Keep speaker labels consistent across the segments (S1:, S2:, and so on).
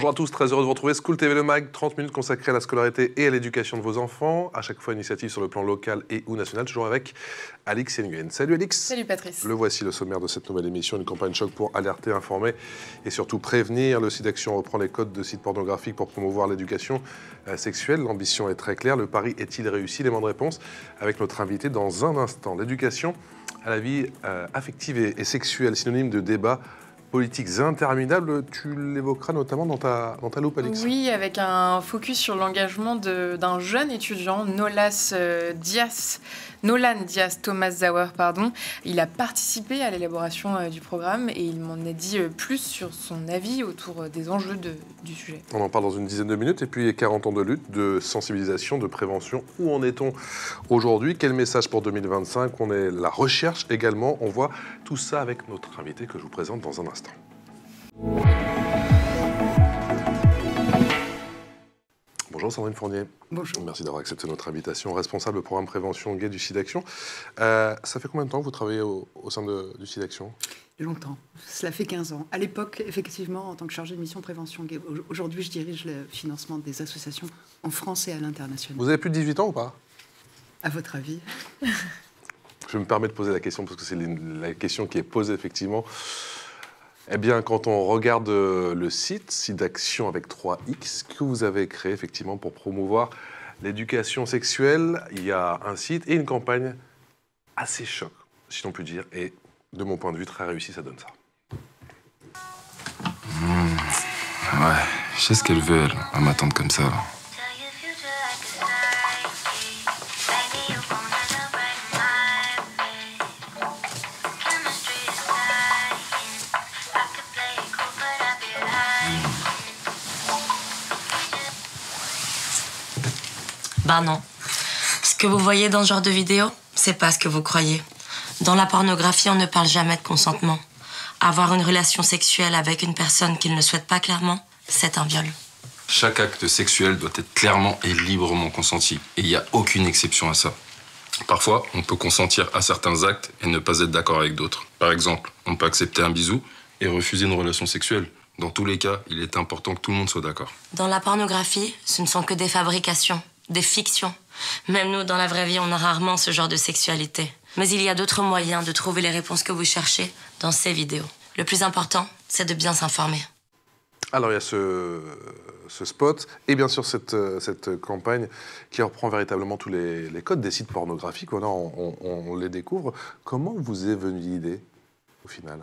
S1: Bonjour à tous, très heureux de vous retrouver. School TV Le Mag, 30 minutes consacrées à la scolarité et à l'éducation de vos enfants. À chaque fois, initiative sur le plan local et ou national, toujours avec Alix Nguyen. Salut Alix.
S2: Salut Patrice.
S1: Le voici, le sommaire de cette nouvelle émission, une campagne choc pour alerter, informer et surtout prévenir. Le site d'action reprend les codes de sites pornographiques pour promouvoir l'éducation sexuelle. L'ambition est très claire. Le pari est-il réussi? L'élément de réponse avec notre invité dans un instant. L'éducation à la vie affective et sexuelle, synonyme de débat politiques interminables, tu l'évoqueras notamment dans ta loupe, Alix.
S2: Oui, avec un focus sur l'engagement d'un jeune étudiant, Nolan Diaz Thomas Zauer, pardon. Il a participé à l'élaboration du programme et il m'en a dit plus sur son avis autour des enjeux du sujet.
S1: On en parle dans une dizaine de minutes. Et puis 40 ans de lutte, de sensibilisation, de prévention. Où en est-on aujourd'hui? Quel message pour 2025? On est la recherche également. On voit tout ça avec notre invité que je vous présente dans un instant. Bonjour Sandrine Fournier.
S2: Bonjour.
S1: Merci d'avoir accepté notre invitation. Responsable programme prévention gay du SIDAction. Ça fait combien de temps que vous travaillez au sein du SIDAction?
S3: Longtemps. Cela fait 15 ans. À l'époque, effectivement, en tant que chargée de mission prévention gay. Aujourd'hui, je dirige le financement des associations en France et à l'international.
S1: Vous avez plus de 18 ans ou pas?
S3: À votre avis?
S1: Je me permets de poser la question parce que c'est la question qui est posée effectivement. Eh bien, quand on regarde le site SIDAction avec 3X que vous avez créé effectivement pour promouvoir l'éducation sexuelle, il y a un site et une campagne assez choc, si l'on peut dire, et de mon point de vue très réussi, ça donne ça.
S4: Ouais, je sais ce qu'elle veut, elle, à m'attendre comme ça.
S5: Bah non. Ce que vous voyez dans ce genre de vidéo, c'est pas ce que vous croyez. Dans la pornographie, on ne parle jamais de consentement. Avoir une relation sexuelle avec une personne qu'il ne souhaite pas clairement, c'est un viol.
S4: Chaque acte sexuel doit être clairement et librement consenti. Et il n'y a aucune exception à ça. Parfois, on peut consentir à certains actes et ne pas être d'accord avec d'autres. Par exemple, on peut accepter un bisou et refuser une relation sexuelle. Dans tous les cas, il est important que tout le monde soit d'accord.
S5: Dans la pornographie, ce ne sont que des fabrications, des fictions. Même nous, dans la vraie vie, on a rarement ce genre de sexualité. Mais il y a d'autres moyens de trouver les réponses que vous cherchez dans ces vidéos. Le plus important, c'est de bien s'informer.
S1: Alors, il y a ce spot et bien sûr cette campagne qui reprend véritablement tous les codes des sites pornographiques. Voilà, on les découvre. Comment vous est venue l'idée, au final?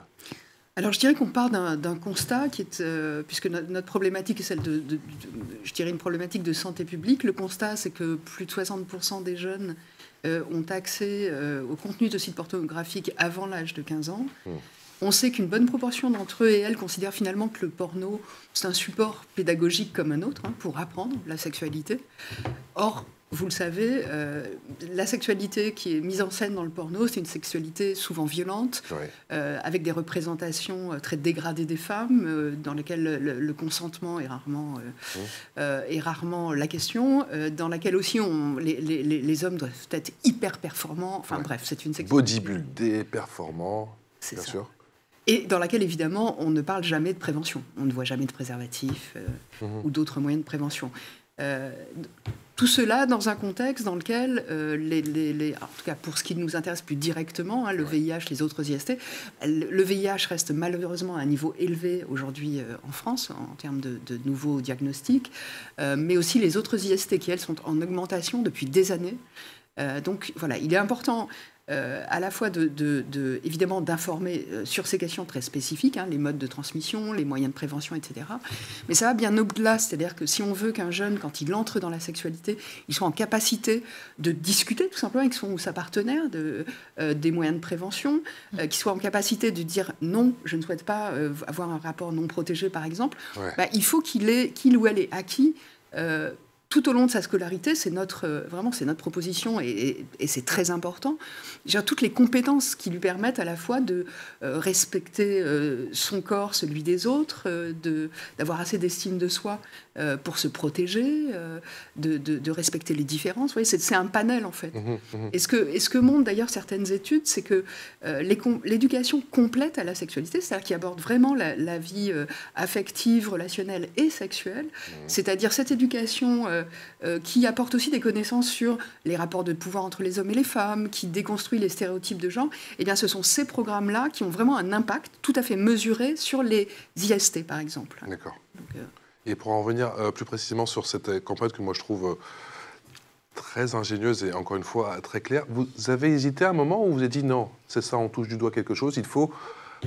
S3: Alors, je dirais qu'on part d'un constat qui est, puisque notre problématique est celle je dirais une problématique de santé publique. Le constat, c'est que plus de 60% des jeunes ont accès au contenu de sites pornographiques avant l'âge de 15 ans. On sait qu'une bonne proportion d'entre eux et elles considèrent finalement que le porno, c'est un support pédagogique comme un autre pour apprendre la sexualité. Or, vous le savez, la sexualité qui est mise en scène dans le porno, c'est une sexualité souvent violente, avec des représentations très dégradées des femmes, dans lesquelles le consentement est rarement la question, dans laquelle aussi les hommes doivent être hyper performants. Enfin bref, c'est une sexualité...
S1: Bodybuildé, performant, bien sûr.
S3: Et dans laquelle, évidemment, on ne parle jamais de prévention. On ne voit jamais de préservatif ou d'autres moyens de prévention. Tout cela dans un contexte dans lequel, en tout cas pour ce qui nous intéresse plus directement, le VIH, les autres IST, le VIH reste malheureusement à un niveau élevé aujourd'hui en France en termes de nouveaux diagnostics, mais aussi les autres IST qui, elles, sont en augmentation depuis des années. Donc voilà, il est important... à la fois évidemment d'informer sur ces questions très spécifiques, les modes de transmission, les moyens de prévention, etc. Mais ça va bien au-delà, c'est-à-dire que si on veut qu'un jeune, quand il entre dans la sexualité, il soit en capacité de discuter tout simplement avec son ou sa partenaire des moyens de prévention, qu'il soit en capacité de dire non, je ne souhaite pas avoir un rapport non protégé, par exemple, il faut qu'il ou elle ait acquis tout au long de sa scolarité, c'est notre proposition et c'est très important. Toutes les compétences qui lui permettent à la fois de respecter son corps, celui des autres, d'avoir assez d'estime de soi pour se protéger, de respecter les différences. Vous voyez, c'est un panel en fait. Et ce que montrent d'ailleurs certaines études, c'est que l'éducation complète à la sexualité, c'est-à-dire qui aborde vraiment la vie affective, relationnelle et sexuelle, c'est-à-dire cette éducation qui apporte aussi des connaissances sur les rapports de pouvoir entre les hommes et les femmes, qui déconstruit les stéréotypes de genre, eh bien ce sont ces programmes-là qui ont vraiment un impact tout à fait mesuré sur les IST, par exemple.
S1: D'accord. Et pour en revenir plus précisément sur cette campagne que moi je trouve très ingénieuse et encore une fois très claire, vous avez hésité à un moment où vous vous êtes dit non, c'est ça, on touche du doigt quelque chose, il faut...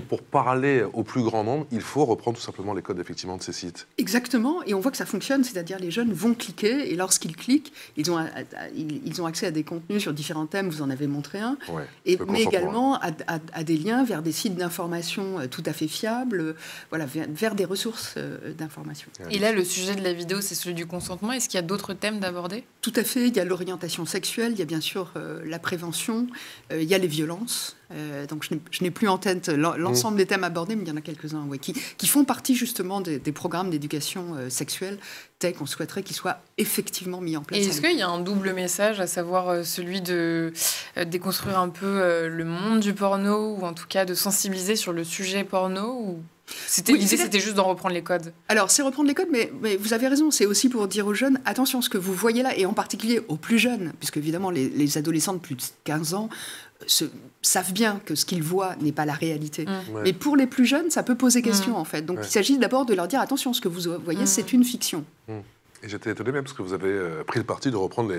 S1: Pour parler au plus grand nombre, il faut reprendre tout simplement les codes effectivement de ces sites.
S3: Exactement, et on voit que ça fonctionne, c'est-à-dire les jeunes vont cliquer, et lorsqu'ils cliquent, ils ont accès à des contenus sur différents thèmes, vous en avez montré un, mais également à des liens vers des sites d'information tout à fait fiables, voilà, vers des ressources d'information.
S2: Et là, le sujet de la vidéo, c'est celui du consentement. Est-ce qu'il y a d'autres thèmes d'aborder ?
S3: Tout à fait, il y a l'orientation sexuelle, il y a bien sûr la prévention, il y a les violences. Donc je n'ai plus en tête l'ensemble des thèmes abordés, mais il y en a quelques-uns qui font partie justement des programmes d'éducation sexuelle tels qu'on souhaiterait qu'ils soient effectivement mis en place.
S2: Et est-ce qu'il y a un double message, à savoir celui de déconstruire un peu le monde du porno, ou en tout cas de sensibiliser sur le sujet porno, ou... L'idée, c'était juste d'en reprendre les codes. Alors, c'est reprendre les codes, mais vous avez raison, c'est aussi pour dire aux jeunes, attention, ce que vous voyez là, et en particulier aux plus jeunes, puisque évidemment, les adolescents de plus de 15 ans savent bien que ce qu'ils voient n'est pas la réalité. Mais pour les plus jeunes, ça peut poser question, en fait. Donc, il s'agit d'abord de leur dire, attention, ce que vous voyez, c'est une fiction.
S1: Et j'étais étonné même, parce que vous avez pris le parti de reprendre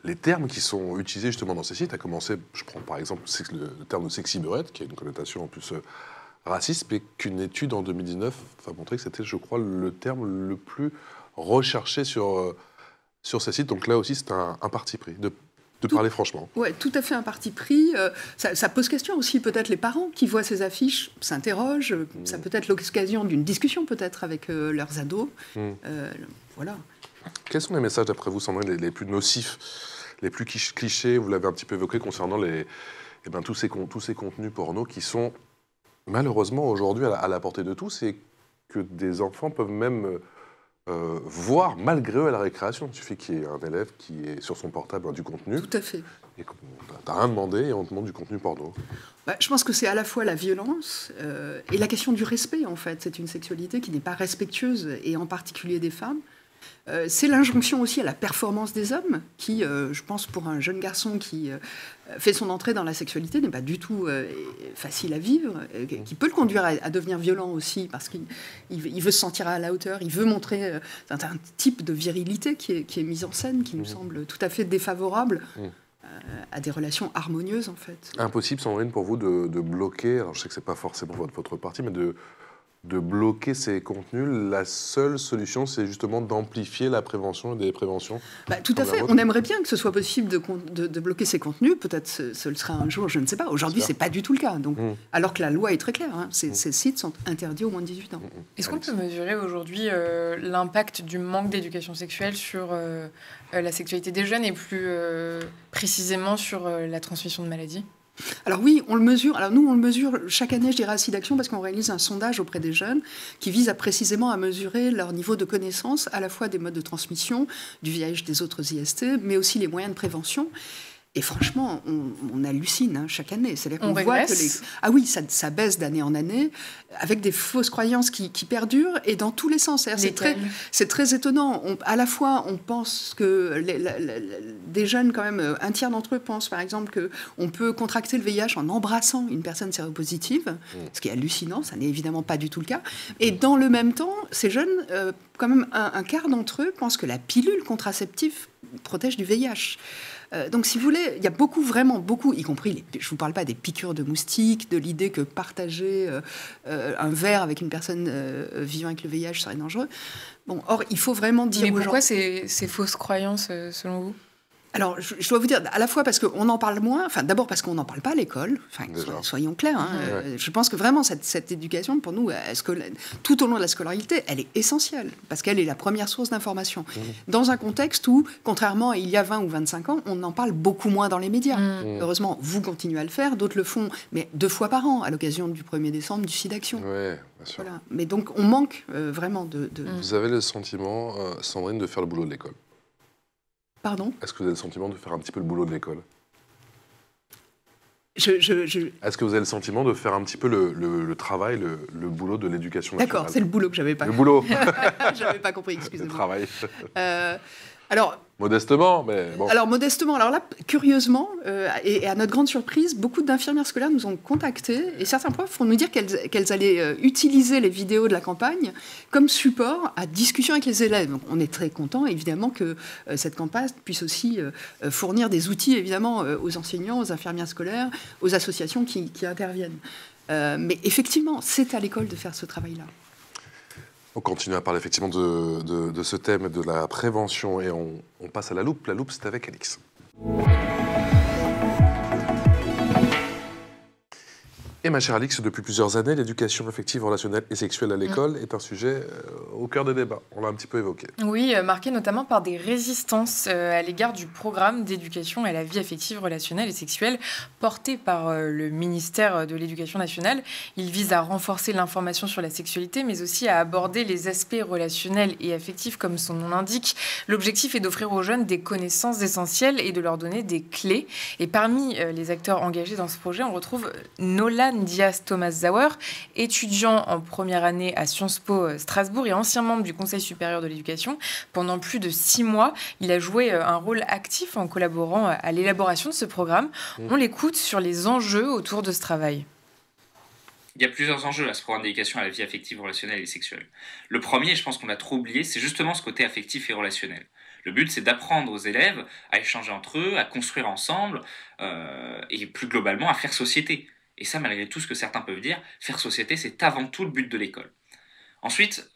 S1: les termes qui sont utilisés justement dans ces sites, à commencer, je prends par exemple le terme de sexy-beurette, qui a une connotation en plus... raciste, mais qu'une étude en 2019 a montré que c'était, je crois, le terme le plus recherché sur ces sites. Donc là aussi, c'est un parti pris, de parler franchement.
S3: Oui, tout à fait un parti pris. Ça pose question aussi, peut-être les parents qui voient ces affiches s'interrogent. Ça peut être l'occasion d'une discussion, peut-être, avec leurs ados. Voilà.
S1: Quels sont les messages, d'après vous, Sandrine, les plus nocifs, les plus clichés, vous l'avez un petit peu évoqué, concernant tous ces contenus porno qui sont... Malheureusement, aujourd'hui, à la portée de tous, c'est que des enfants peuvent même voir, malgré eux, à la récréation. Il suffit qu'il y ait un élève qui ait sur son portable du contenu.
S3: Tout à fait.
S1: Et t'as rien demandé et on te demande du contenu porno.
S3: Je pense que c'est à la fois la violence et la question du respect, en fait. C'est une sexualité qui n'est pas respectueuse, et en particulier des femmes. C'est l'injonction aussi à la performance des hommes, qui, je pense, pour un jeune garçon qui fait son entrée dans la sexualité, n'est pas du tout facile à vivre, qui peut le conduire à devenir violent aussi, parce qu'il veut se sentir à la hauteur, il veut montrer un type de virilité qui est mise en scène, qui nous semble tout à fait défavorable à des relations harmonieuses, en fait.
S1: Impossible, Sandrine, pour vous de bloquer, alors je sais que c'est pas forcément votre parti, mais de bloquer ces contenus. La seule solution, c'est justement d'amplifier la prévention et des préventions.
S3: Tout à fait. On aimerait bien que ce soit possible de bloquer ces contenus. Peut-être ce le sera un jour, je ne sais pas. Aujourd'hui, c'est pas du tout le cas. Donc, alors que la loi est très claire. Ces sites sont interdits aux moins de 18 ans.
S2: Est-ce qu'on peut mesurer aujourd'hui l'impact du manque d'éducation sexuelle sur la sexualité des jeunes, et plus précisément sur la transmission de maladies ?
S3: Alors oui, on le mesure. Alors nous, on le mesure chaque année, je dirais, à SIDAction, parce qu'on réalise un sondage auprès des jeunes qui vise précisément à mesurer leur niveau de connaissance, à la fois des modes de transmission, du VIH, des autres IST, mais aussi les moyens de prévention. Et franchement, on hallucine chaque année. C'est-à-dire qu'on voit que ah oui, ça baisse d'année en année, avec des fausses croyances qui perdurent, et dans tous les sens. C'est très étonnant. À la fois, on pense que des jeunes, quand même, un tiers d'entre eux pensent, par exemple, qu'on peut contracter le VIH en embrassant une personne séropositive, ce qui est hallucinant. Ça n'est évidemment pas du tout le cas. Et dans le même temps, ces jeunes, quand même, un quart d'entre eux pensent que la pilule contraceptive protège du VIH. Donc, si vous voulez, il y a vraiment beaucoup, y compris, je ne vous parle pas des piqûres de moustiques, de l'idée que partager un verre avec une personne vivant avec le VIH serait dangereux. Bon, or, il faut vraiment dire aux gens...
S2: Mais pourquoi ces fausses croyances, selon vous ?
S3: Alors, je dois vous dire, à la fois parce qu'on en parle moins, enfin d'abord parce qu'on n'en parle pas à l'école, soyons clairs. Hein, je pense que vraiment cette éducation, pour nous, tout au long de la scolarité, elle est essentielle, parce qu'elle est la première source d'information. Dans un contexte où, contrairement à il y a 20 ou 25 ans, on en parle beaucoup moins dans les médias. Heureusement, vous continuez à le faire, d'autres le font, mais 2 fois par an, à l'occasion du 1er décembre, du SIDAction.
S1: Oui, bien sûr.
S3: Voilà. Mais donc, on manque vraiment de...
S1: Vous avez le sentiment, Sandrine, de faire le boulot de l'école?
S3: Pardon ?
S1: Est-ce que vous avez le sentiment de faire un petit peu le boulot de l'école?
S3: Est-ce
S1: que vous avez le sentiment de faire un petit peu le travail, le boulot de l'éducation nationale?
S3: D'accord, c'est le boulot que j'avais pas.
S1: Le boulot.
S3: J'avais pas compris, excusez-moi.
S1: Le travail.
S3: Alors.
S1: Modestement, mais bon.
S3: Alors modestement, alors là, curieusement, et à notre grande surprise, beaucoup d'infirmières scolaires nous ont contactés et certains profs vont nous dire qu'elles allaient utiliser les vidéos de la campagne comme support à discussion avec les élèves. Donc, on est très content, évidemment, que cette campagne puisse aussi fournir des outils, évidemment, aux enseignants, aux infirmières scolaires, aux associations qui interviennent. Mais effectivement, c'est à l'école de faire ce travail-là.
S1: On continue à parler effectivement de ce thème, de la prévention, et on passe à la loupe. La loupe, c'est avec Alix. Et ma chère Alix, depuis plusieurs années, l'éducation affective, relationnelle et sexuelle à l'école est un sujet au cœur des débats. On l'a un petit peu évoqué.
S2: Oui, marqué notamment par des résistances à l'égard du programme d'éducation à la vie affective, relationnelle et sexuelle porté par le ministère de l'Éducation nationale. Il vise à renforcer l'information sur la sexualité, mais aussi à aborder les aspects relationnels et affectifs, comme son nom l'indique. L'objectif est d'offrir aux jeunes des connaissances essentielles et de leur donner des clés. Et parmi les acteurs engagés dans ce projet, on retrouve Nolan Diaz-Thomas-Zauer, étudiant en première année à Sciences Po Strasbourg et ancien membre du Conseil supérieur de l'éducation. Pendant plus de 6 mois, il a joué un rôle actif en collaborant à l'élaboration de ce programme. On l'écoute sur les enjeux autour de ce travail.
S6: Il y a plusieurs enjeux à ce programme d'éducation à la vie affective, relationnelle et sexuelle. Le premier, je pense qu'on l'a trop oublié, c'est justement ce côté affectif et relationnel. Le but, c'est d'apprendre aux élèves à échanger entre eux, à construire ensemble et plus globalement à faire société. Et ça, malgré tout ce que certains peuvent dire, faire société, c'est avant tout le but de l'école. Ensuite,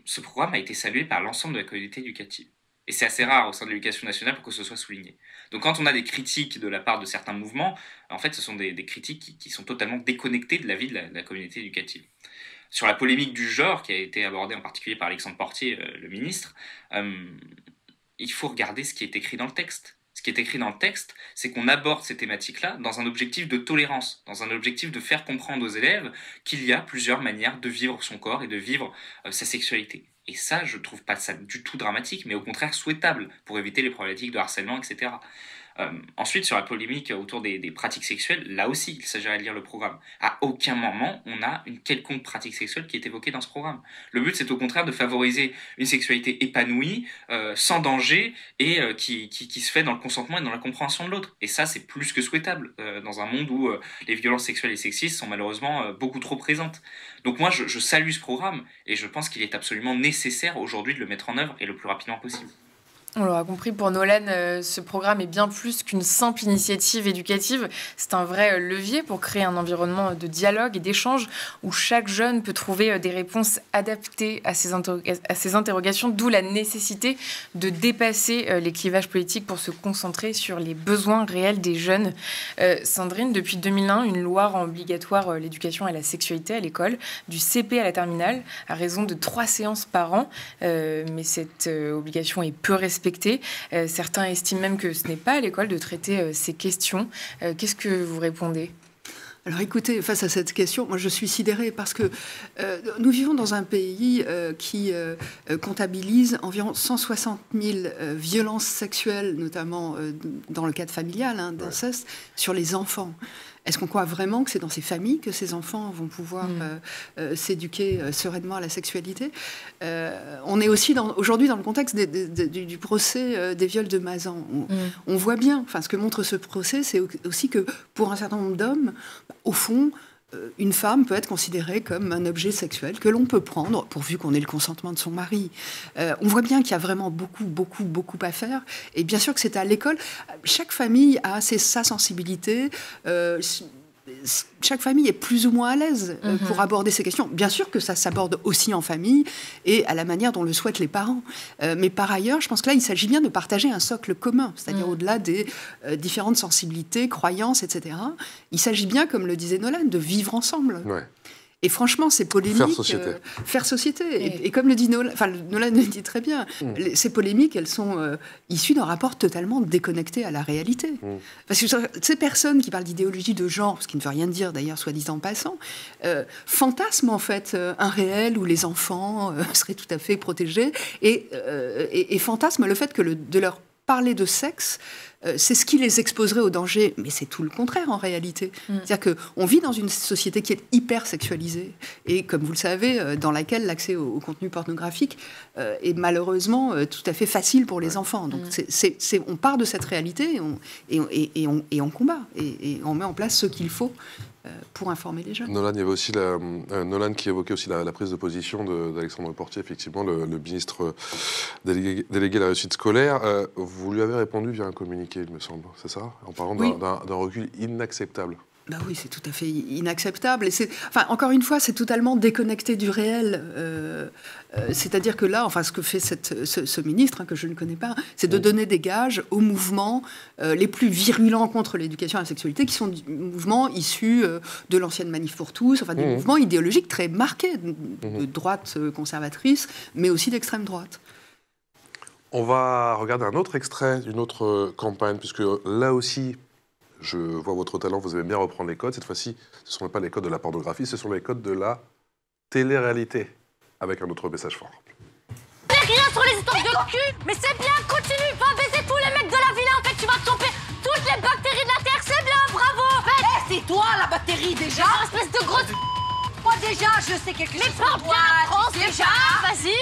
S6: ce programme a été salué par l'ensemble de la communauté éducative. Et c'est assez rare au sein de l'éducation nationale pour que ce soit souligné. Donc quand on a des critiques de la part de certains mouvements, en fait, ce sont des critiques qui sont totalement déconnectées de la vie de la communauté éducative. Sur la polémique du genre, qui a été abordée en particulier par Alexandre Portier, le ministre, il faut regarder ce qui est écrit dans le texte. Ce qui est écrit dans le texte, c'est qu'on aborde ces thématiques-là dans un objectif de tolérance, dans un objectif de faire comprendre aux élèves qu'il y a plusieurs manières de vivre son corps et de vivre sa sexualité. Et ça, je ne trouve pas ça du tout dramatique, mais au contraire souhaitable pour éviter les problématiques de harcèlement, etc. Ensuite, sur la polémique autour des pratiques sexuelles, là aussi, il s'agirait de lire le programme. À aucun moment, on a une quelconque pratique sexuelle qui est évoquée dans ce programme. Le but, c'est au contraire de favoriser une sexualité épanouie, sans danger, et qui se fait dans le consentement et dans la compréhension de l'autre. Et ça, c'est plus que souhaitable, dans un monde où les violences sexuelles et sexistes sont malheureusement beaucoup trop présentes. Donc moi, je salue ce programme, et je pense qu'il est absolument nécessaire aujourd'hui de le mettre en œuvre, et le plus rapidement possible.
S2: On l'aura compris, pour Nolan, ce programme est bien plus qu'une simple initiative éducative. C'est un vrai levier pour créer un environnement de dialogue et d'échange où chaque jeune peut trouver des réponses adaptées à ses interrogations, d'où la nécessité de dépasser les clivages politiques pour se concentrer sur les besoins réels des jeunes. Sandrine, depuis 2001, une loi rend obligatoire l'éducation à la sexualité à l'école, du CP à la terminale, à raison de 3 séances par an. Mais cette obligation est peu respectée. Certains estiment même que ce n'est pas à l'école de traiter ces questions. Qu'est-ce que vous répondez ?
S3: Alors écoutez, face à cette question, moi je suis sidérée parce que nous vivons dans un pays qui comptabilise environ 160 000 violences sexuelles, notamment dans le cadre familial, d'inceste, sur les enfants. Est-ce qu'on croit vraiment que c'est dans ces familles que ces enfants vont pouvoir s'éduquer sereinement à la sexualité ? On est aussi aujourd'hui dans le contexte du procès des viols de Mazan. On voit bien, ce que montre ce procès, c'est aussi que pour un certain nombre d'hommes, au fond, une femme peut être considérée comme un objet sexuel que l'on peut prendre, pourvu qu'on ait le consentement de son mari. On voit bien qu'il y a vraiment beaucoup à faire. Et bien sûr que c'est à l'école. Chaque famille a sa sensibilité. chaque famille est plus ou moins à l'aise pour aborder ces questions. Bien sûr que ça s'aborde aussi en famille et à la manière dont le souhaitent les parents. Mais par ailleurs, je pense que là, il s'agit bien de partager un socle commun, c'est-à-dire au-delà des différentes sensibilités, croyances, etc. Il s'agit bien, comme le disait Nolan, de vivre ensemble. Ouais. Et franchement, c'est polémique. Faire société. Et comme le dit Nolan, Nolan le dit très bien, ces polémiques, elles sont issues d'un rapport totalement déconnecté à la réalité. Parce que ces personnes qui parlent d'idéologie de genre, ce qui ne veut rien dire d'ailleurs, soit dit en passant, fantasment en fait un réel où les enfants seraient tout à fait protégés et fantasment le fait que de leur parler de sexe, c'est ce qui les exposerait au danger, mais c'est tout le contraire en réalité. C'est-à-dire qu'on vit dans une société qui est hyper sexualisée et, comme vous le savez, dans laquelle l'accès au contenu pornographique est malheureusement tout à fait facile pour les enfants. Donc on part de cette réalité et on combat et on met en place ce qu'il faut pour informer les jeunes.
S1: Nolan, il y avait aussi Nolan qui évoquait aussi la prise de position d'Alexandre Portier, effectivement, le ministre délégué à la réussite scolaire. Vous lui avez répondu via un communiqué, il me semble, c'est ça? En parlant d'un recul inacceptable.
S3: Bah oui, c'est tout à fait inacceptable. Et encore une fois, c'est totalement déconnecté du réel. C'est-à-dire que là, ce que fait ce ministre, que je ne connais pas, c'est de donner des gages aux mouvements les plus virulents contre l'éducation à la sexualité, qui sont des mouvements issus de l'ancienne Manif pour tous, des mouvements idéologiques très marqués, de droite conservatrice, mais aussi d'extrême droite.
S1: On va regarder un autre extrait d'une autre campagne, puisque là aussi, je vois votre talent, vous aimez bien reprendre les codes. Cette fois-ci, ce ne sont pas les codes de la pornographie, ce sont les codes de la télé-réalité, avec un autre message fort.
S7: Rien sur les histoires de cul, mais c'est bien, continue, va baiser tous les mecs de la ville, en fait, tu vas te choper toutes les bactéries de la Terre, c'est bien, bravo.
S8: C'est toi la bactérie déjà.
S7: Espèce de grosse...
S8: Moi déjà, je sais quelque chose.
S7: Mais parle bien France, déjà, vas-y.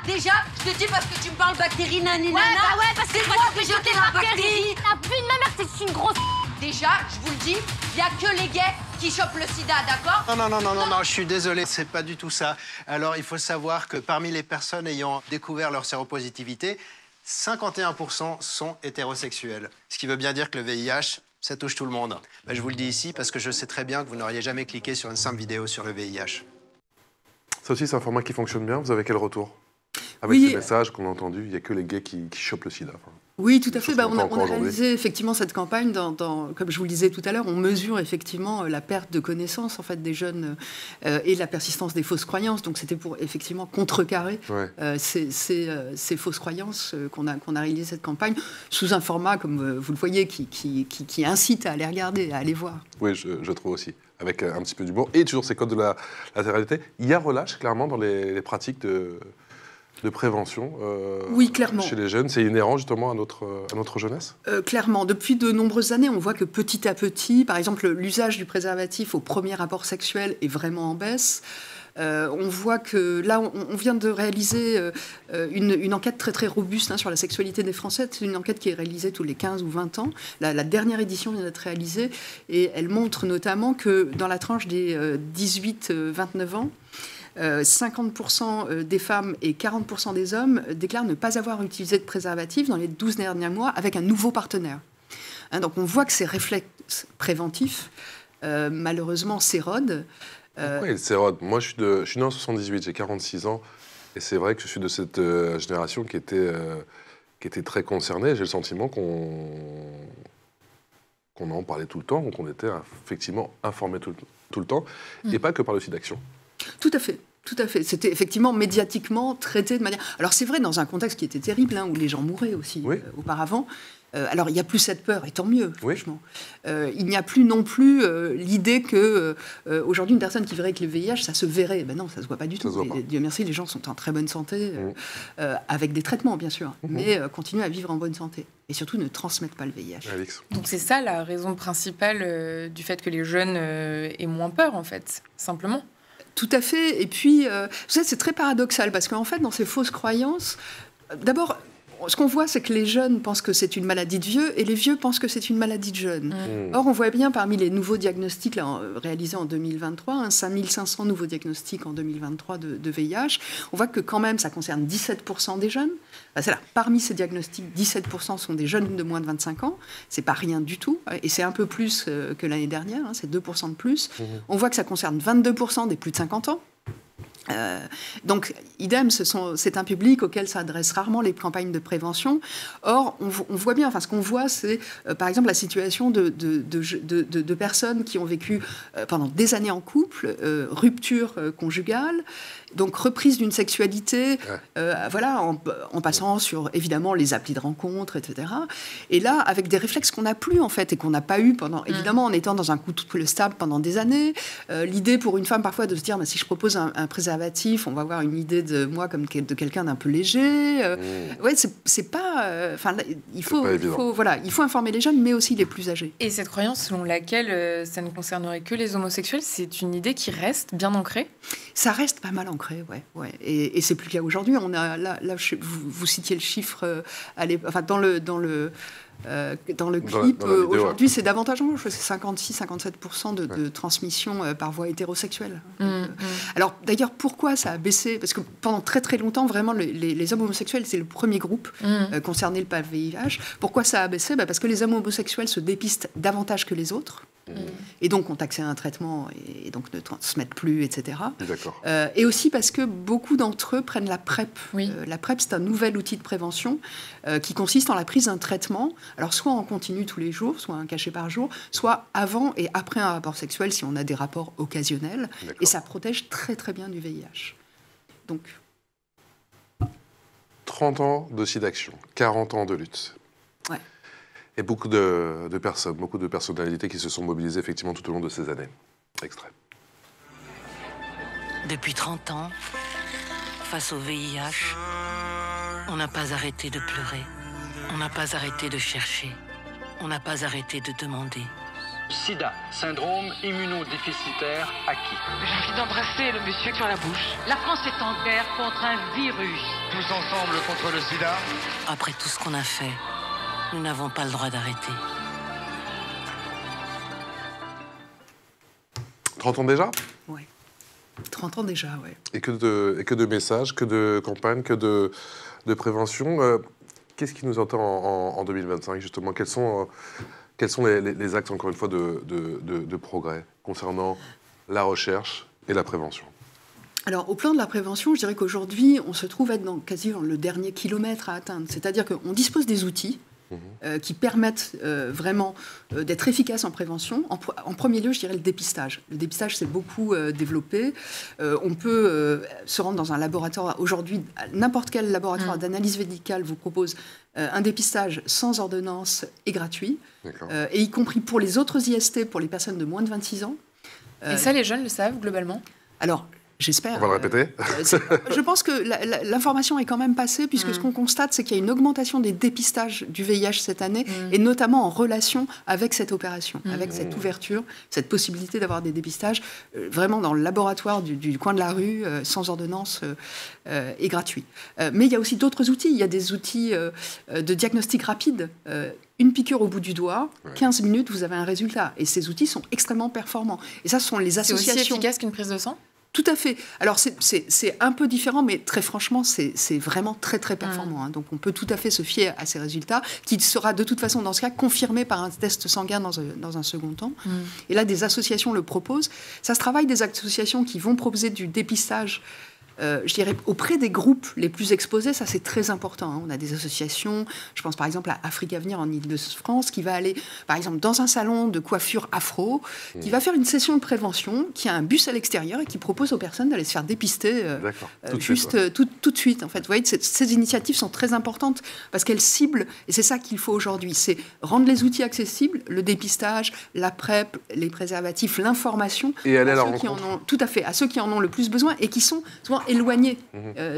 S8: Déjà, je te dis parce que tu me parles bactérie, nanana.
S7: Ouais, parce que
S8: moi qui jeter la bactérie.
S7: La vie de ma mère, c'est une grosse...
S8: Déjà, je vous le dis, il n'y a que les gays qui chopent le sida, d'accord?
S9: Non, je suis désolé, c'est pas du tout ça. Alors, il faut savoir que parmi les personnes ayant découvert leur séropositivité, 51% sont hétérosexuels. Ce qui veut bien dire que le VIH, ça touche tout le monde. Je vous le dis ici parce que je sais très bien que vous n'auriez jamais cliqué sur une simple vidéo sur le VIH.
S1: Ça aussi, c'est un format qui fonctionne bien. Vous avez quel retour? Avec ces messages qu'on a entendus, il n'y a que les gays qui chopent le sida.
S3: Oui, tout à fait. On a réalisé effectivement cette campagne, comme je vous le disais tout à l'heure, on mesure effectivement la perte de connaissances en fait, des jeunes et la persistance des fausses croyances. Donc c'était pour effectivement contrecarrer ces fausses croyances qu'on a réalisé cette campagne sous un format, comme vous le voyez, qui incite à aller regarder, à aller voir.
S1: Oui, je trouve aussi. Avec un petit peu d'humour et toujours ces codes de la latéralité. Il y a relâche clairement dans les pratiques de prévention
S3: oui, clairement.
S1: Chez les jeunes. C'est inhérent justement à notre jeunesse?
S3: Clairement. Depuis de nombreuses années, on voit que petit à petit, par exemple, l'usage du préservatif au premier rapport sexuel est vraiment en baisse. On voit que là, on vient de réaliser une enquête très très robuste sur la sexualité des Français. C'est une enquête qui est réalisée tous les 15 ou 20 ans. La dernière édition vient d'être réalisée et elle montre notamment que dans la tranche des 18-29 ans, 50% des femmes et 40% des hommes déclarent ne pas avoir utilisé de préservatif dans les 12 derniers mois avec un nouveau partenaire. Donc on voit que ces réflexes préventifs, malheureusement, s'érodent.
S1: Pourquoi ils s'érodent? Moi, je suis né en 78, j'ai 46 ans, et c'est vrai que je suis de cette génération qui était très concernée. J'ai le sentiment qu'on en parlait tout le temps, qu'on était effectivement informé tout le temps, et pas que par le site d'action.
S3: Tout à fait. Tout à fait. C'était effectivement médiatiquement traité de manière... Alors c'est vrai, dans un contexte qui était terrible, où les gens mouraient aussi auparavant. Alors il n'y a plus cette peur, et tant mieux, franchement. Il n'y a plus non plus l'idée que aujourd'hui une personne qui verrait avec le VIH, ça se verrait. Ben non, ça ne se voit pas du tout. Dieu merci, les gens sont en très bonne santé, avec des traitements bien sûr, mais continuent à vivre en bonne santé. Et surtout ne transmettent pas le VIH.
S1: Alix.
S2: Donc c'est ça la raison principale du fait que les jeunes aient moins peur, en fait, simplement.
S3: Tout à fait. Et puis, c'est très paradoxal parce qu'en fait, dans ces fausses croyances, d'abord, ce qu'on voit, c'est que les jeunes pensent que c'est une maladie de vieux et les vieux pensent que c'est une maladie de jeunes. Or, on voit bien parmi les nouveaux diagnostics réalisés en 2023, 5500 nouveaux diagnostics en 2023 de VIH, on voit que quand même ça concerne 17% des jeunes. Parmi ces diagnostics, 17% sont des jeunes de moins de 25 ans. C'est pas rien du tout. Et c'est un peu plus que l'année dernière, c'est 2% de plus. On voit que ça concerne 22% des plus de 50 ans. Donc, idem, c'est un public auquel s'adressent rarement les campagnes de prévention. Or, on voit bien, ce qu'on voit, c'est par exemple la situation de personnes qui ont vécu pendant des années en couple, rupture conjugale, donc reprise d'une sexualité, en passant sur évidemment les applis de rencontre, etc. Et là, avec des réflexes qu'on n'a plus en fait et qu'on n'a pas eu évidemment en étant dans un couple stable pendant des années. L'idée pour une femme parfois de se dire, si je propose un préservatif, on va avoir une idée de moi comme de quelqu'un d'un peu léger. C'est pas. Il faut informer les jeunes, mais aussi les plus âgés.
S2: Et cette croyance selon laquelle ça ne concernerait que les homosexuels, c'est une idée qui reste bien ancrée ?
S3: Ça reste pas mal ancré, ouais. Et c'est plus le cas aujourd'hui. On a là vous citiez le chiffre dans le clip, aujourd'hui, c'est davantage en c'est 56-57% de transmission par voie hétérosexuelle. Alors, d'ailleurs, pourquoi ça a baissé ? Parce que pendant très très longtemps, vraiment, les hommes homosexuels, c'est le premier groupe concerné par le VIH. Pourquoi ça a baissé ? Parce que les hommes homosexuels se dépistent davantage que les autres. Et donc ont accès à un traitement et donc ne transmettent plus, etc. Et aussi parce que beaucoup d'entre eux prennent la PrEP. La PrEP, c'est un nouvel outil de prévention qui consiste en la prise d'un traitement, alors soit en continu tous les jours, soit un cachet par jour, soit avant et après un rapport sexuel si on a des rapports occasionnels. Et ça protège très très bien du VIH. Donc
S1: 30 ans de SIDAction, 40 ans de lutte.
S3: Ouais.
S1: Et beaucoup de personnes, beaucoup de personnalités qui se sont mobilisées effectivement tout au long de ces années. Extrait.
S10: Depuis 30 ans, face au VIH, on n'a pas arrêté de pleurer. On n'a pas arrêté de chercher. On n'a pas arrêté de demander.
S11: SIDA, syndrome immunodéficitaire acquis.
S12: J'ai envie d'embrasser le monsieur sur la bouche.
S8: La France est en guerre contre un virus.
S11: Tous ensemble contre le sida.
S10: Après tout ce qu'on a fait, nous n'avons pas le droit d'arrêter.
S1: 30 ans déjà ?
S3: Oui. 30 ans déjà, oui.
S1: Et que de messages, que de campagnes, que de prévention. Qu'est-ce qui nous attend en 2025, justement ? Quels sont les axes, encore une fois, de progrès concernant la recherche et la prévention ?
S3: Alors, au plan de la prévention, je dirais qu'aujourd'hui, on se trouve être quasi dans le dernier kilomètre à atteindre. C'est-à-dire qu'on dispose des outils qui permettent vraiment d'être efficaces en prévention. En premier lieu, je dirais le dépistage. Le dépistage, c'est beaucoup développé. On peut se rendre dans un laboratoire. Aujourd'hui, n'importe quel laboratoire d'analyse médicale vous propose un dépistage sans ordonnance et gratuit, et y compris pour les autres IST, pour les personnes de moins de 26 ans.
S2: Et ça, les jeunes le savent, globalement ?
S3: Alors, j'espère.
S1: On va le répéter.
S3: Je pense que l'information est quand même passée, puisque ce qu'on constate, c'est qu'il y a une augmentation des dépistages du VIH cette année, et notamment en relation avec cette opération, avec cette ouverture, cette possibilité d'avoir des dépistages vraiment dans le laboratoire du coin de la rue, sans ordonnance et gratuit. Mais il y a aussi d'autres outils. Il y a des outils de diagnostic rapide. Une piqûre au bout du doigt, 15 minutes, vous avez un résultat. Et ces outils sont extrêmement performants. Et ça, ce sont les associations...
S2: C'est aussi efficace qu'une prise de sang ?
S3: Tout à fait. Alors, c'est un peu différent, mais très franchement, c'est vraiment très, très performant. Donc, on peut tout à fait se fier à ces résultats, qui sera de toute façon, dans ce cas, confirmé par un test sanguin dans un second temps. Et là, des associations le proposent. Ça se travaille des associations qui vont proposer du dépistage, je dirais, auprès des groupes les plus exposés. Ça, c'est très important. On a des associations, je pense par exemple à Afrique Avenir en Ile-de-France, qui va aller, par exemple, dans un salon de coiffure afro, qui va faire une session de prévention, qui a un bus à l'extérieur et qui propose aux personnes d'aller se faire dépister tout de suite. En fait, vous voyez, ces initiatives sont très importantes parce qu'elles ciblent, et c'est ça qu'il faut aujourd'hui, c'est rendre les outils accessibles, le dépistage, la PrEP, les préservatifs, l'information,
S1: et aller à la rencontre.
S3: Tout à fait, à ceux qui en ont le plus besoin et qui sont souvent éloignés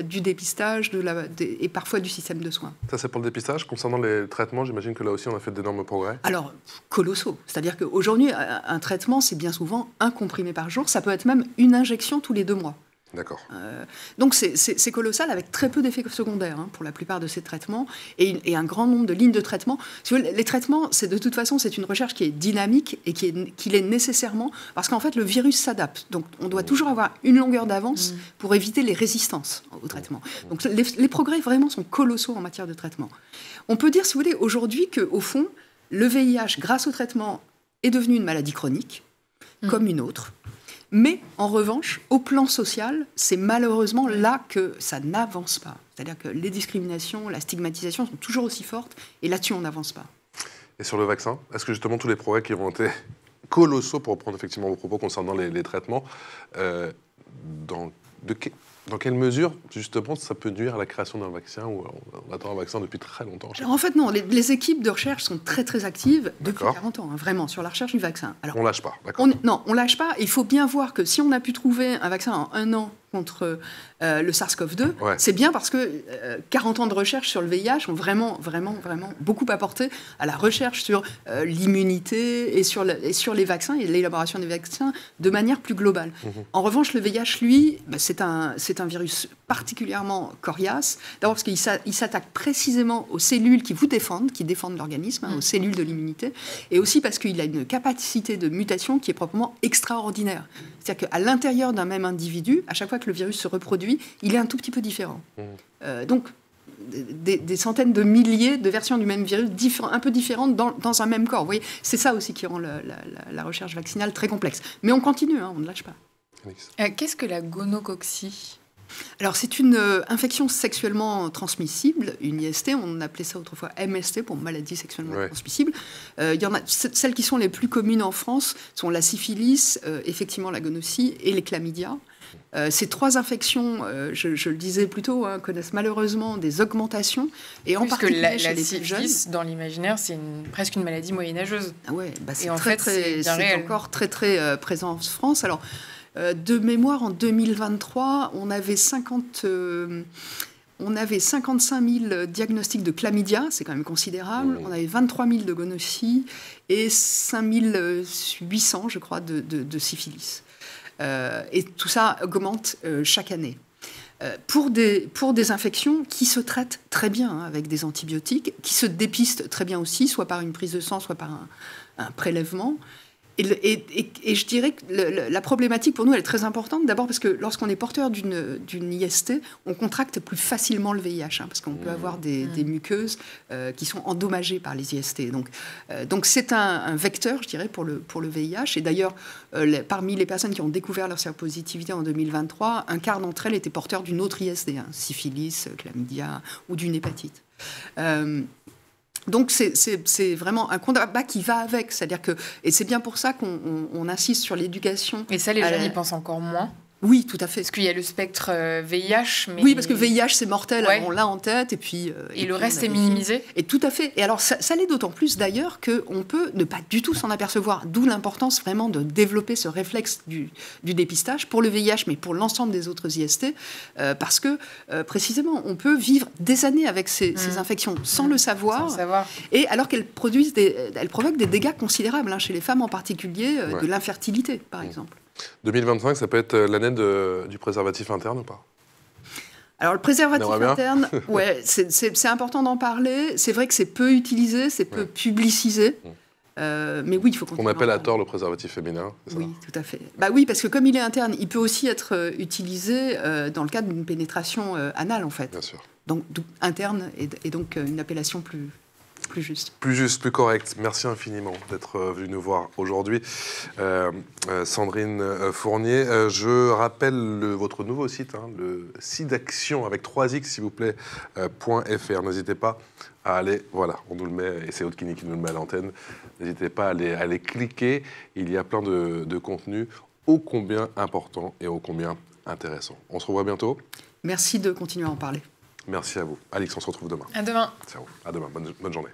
S3: du dépistage et parfois du système de soins.
S1: Ça, c'est pour le dépistage. Concernant les traitements, j'imagine que là aussi, on a fait d'énormes progrès.
S3: Alors, colossaux. C'est-à-dire qu'aujourd'hui, un traitement, c'est bien souvent un comprimé par jour. Ça peut être même une injection tous les 2 mois.
S1: D'accord.
S3: Donc c'est colossal, avec très peu d'effets secondaires pour la plupart de ces traitements, et un grand nombre de lignes de traitement. Si vous voulez, les traitements, de toute façon, c'est une recherche qui est dynamique et qui l'est nécessairement, parce qu'en fait, le virus s'adapte. Donc on doit toujours avoir une longueur d'avance pour éviter les résistances au traitement. Donc les progrès vraiment sont colossaux en matière de traitement. On peut dire, si vous voulez, aujourd'hui qu'au fond, le VIH, grâce au traitement, est devenu une maladie chronique, comme une autre. Mais, en revanche, au plan social, c'est malheureusement là que ça n'avance pas. C'est-à-dire que les discriminations, la stigmatisation sont toujours aussi fortes, et là-dessus, on n'avance pas.
S1: Et sur le vaccin, est-ce que justement tous les progrès qui ont été colossaux, pour reprendre effectivement vos propos concernant les traitements, dans quelle mesure, justement, ça peut nuire à la création d'un vaccin, ou on attend un vaccin depuis très longtemps?
S3: Alors, en fait, non. Les équipes de recherche sont très, très actives depuis 40 ans, vraiment, sur la recherche du vaccin. Alors,
S1: on lâche pas, d'accord.
S3: Non, on lâche pas. Il faut bien voir que si on a pu trouver un vaccin en 1 an contre le SARS-CoV-2, c'est bien parce que 40 ans de recherche sur le VIH ont vraiment beaucoup apporté à la recherche sur l'immunité et sur les vaccins et l'élaboration des vaccins de manière plus globale. En revanche, le VIH, lui, c'est un virus particulièrement coriace. D'abord parce qu'il s'attaque précisément aux cellules qui défendent l'organisme, aux cellules de l'immunité, et aussi parce qu'il a une capacité de mutation qui est proprement extraordinaire. C'est-à-dire qu'à l'intérieur d'un même individu, à chaque fois que le virus se reproduit, il est un tout petit peu différent. Donc, des centaines de milliers de versions du même virus un peu différentes dans un même corps. Vous voyez, c'est ça aussi qui rend la recherche vaccinale très complexe. Mais on continue, on ne lâche pas.
S2: Qu'est-ce que la gonococcie ?
S3: Alors, c'est une infection sexuellement transmissible, une IST, on appelait ça autrefois MST, pour maladie sexuellement transmissible. Il y en a, celles qui sont les plus communes en France sont la syphilis, effectivement la gonorrhée et les chlamydia. Ces 3 infections, je le disais plus tôt, connaissent malheureusement des augmentations, et en particulier chez les plus jeunes. La syphilis,
S2: dans l'imaginaire, c'est presque une maladie moyenâgeuse.
S3: Ah ouais, c'est encore très très présent en France. Alors, de mémoire, en 2023, on avait 55 000 diagnostics de chlamydia, c'est quand même considérable. On avait 23 000 de gonorrhée et 5 800, je crois, de syphilis. Et tout ça augmente chaque année. Pour des infections qui se traitent très bien avec des antibiotiques, qui se dépistent très bien aussi, soit par une prise de sang, soit par un prélèvement. Et je dirais que la problématique pour nous, elle est très importante. D'abord parce que lorsqu'on est porteur d'une IST, on contracte plus facilement le VIH, parce qu'on peut avoir des muqueuses qui sont endommagées par les IST. Donc c'est un vecteur, je dirais, pour le VIH. Et d'ailleurs, parmi les personnes qui ont découvert leur séropositivité en 2023, un quart d'entre elles étaient porteurs d'une autre IST, syphilis, chlamydia ou d'une hépatite. Donc c'est vraiment un combat qui va avec, c'est-à-dire que, et c'est bien pour ça qu'on insiste sur l'éducation.
S2: Et ça, les jeunes y pensent encore moins.
S3: Oui, tout à fait.
S2: Parce qu'il y a le spectre VIH. Mais...
S3: Oui, parce que VIH, c'est mortel, on l'a en tête. Et puis
S2: le reste est minimisé.
S3: Et tout à fait. Et alors, ça l'est d'autant plus, d'ailleurs, qu'on peut ne pas du tout s'en apercevoir. D'où l'importance, vraiment, de développer ce réflexe du dépistage pour le VIH, mais pour l'ensemble des autres IST. Parce que, précisément, on peut vivre des années avec ces infections sans le savoir. Et alors qu'elles provoquent des dégâts considérables, chez les femmes en particulier, de l'infertilité, par exemple.
S1: 2025, ça peut être l'année du préservatif interne ou pas?
S3: Alors, le préservatif interne, c'est important d'en parler. C'est vrai que c'est peu utilisé, c'est peu publicisé. Mais oui, il faut continuer.
S1: On appelle à tort le préservatif féminin, c'est ça?
S3: Oui, tout à fait. Oui, parce que comme il est interne, il peut aussi être utilisé dans le cadre d'une pénétration anale, en fait.
S1: Bien sûr.
S3: Donc, interne et donc une appellation plus juste.
S1: Plus juste, plus correct. Merci infiniment d'être venu nous voir aujourd'hui. Sandrine Fournier, je rappelle votre nouveau site, le SIDAction avec 3x, s'il vous plaît, .fr. N'hésitez pas à aller, voilà, on nous le met, et c'est Haute-Kini qui nous le met à l'antenne. N'hésitez pas à aller cliquer. Il y a plein de contenus ô combien importants et ô combien intéressants. On se revoit bientôt.
S3: Merci de continuer à en parler.
S1: Merci à vous. Alix, on se retrouve demain.
S2: À demain.
S1: À demain. Bonne journée.